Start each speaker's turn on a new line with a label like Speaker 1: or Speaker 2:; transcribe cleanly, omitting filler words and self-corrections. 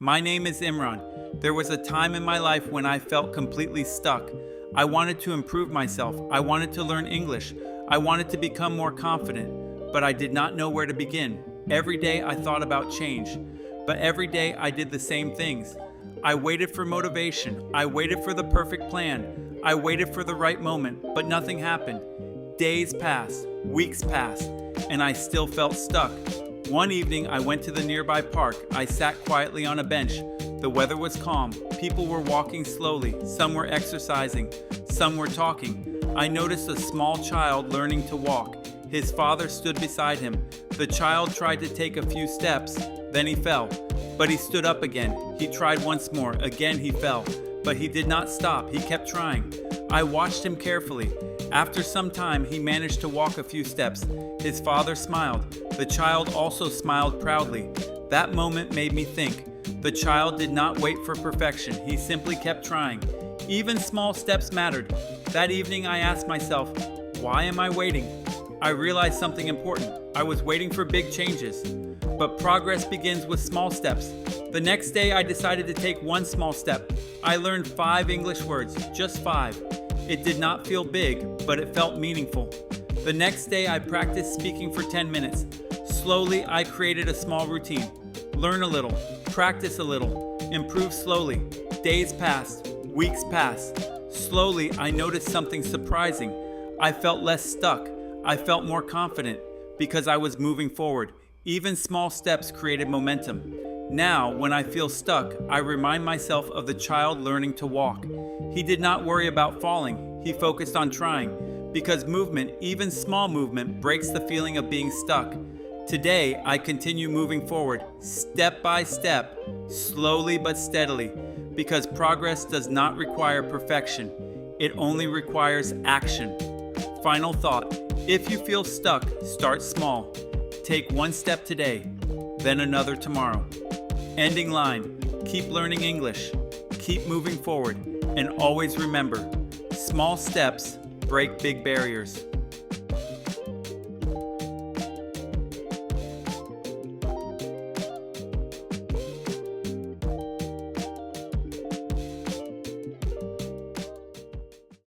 Speaker 1: My name is Imran. There was a time in my life when I felt completely stuck. I wanted to improve myself. I wanted to learn English. I wanted to become more confident, but I did not know where to begin. Every day I thought about change, but every day I did the same things. I waited for motivation. I waited for the perfect plan. I waited for the right moment, but nothing happened. Days passed, weeks passed, and I still felt stuck. One evening, I went to the nearby park. I sat quietly on a bench. The weather was calm. People were walking slowly. Some were exercising. Some were talking. I noticed a small child learning to walk. His father stood beside him. The child tried to take a few steps. Then he fell. But he stood up again. He tried once more. Again he fell. But he did not stop. He kept trying. I watched him carefully. After some time, he managed to walk a few steps. His father smiled. The child also smiled proudly. That moment made me think. The child did not wait for perfection. He simply kept trying. Even small steps mattered. That evening, I asked myself, why am I waiting? I realized something important. I was waiting for big changes. But progress begins with small steps. The next day, I decided to take one small step. I learned 5 English words, just 5. It did not feel big, but it felt meaningful. The next day, I practiced speaking for 10 minutes. Slowly, I created a small routine. Learn a little, practice a little, improve slowly. Days passed, weeks passed. Slowly, I noticed something surprising. I felt less stuck. I felt more confident because I was moving forward. Even small steps created momentum. Now, when I feel stuck, I remind myself of the child learning to walk. He did not worry about falling. He focused on trying. Because movement, even small movement, breaks the feeling of being stuck. Today, I continue moving forward, step by step, slowly but steadily, because progress does not require perfection. It only requires action. Final thought, if you feel stuck, start small. Take one step today, then another tomorrow. Ending line, keep learning English, keep moving forward, and always remember, small steps break big barriers.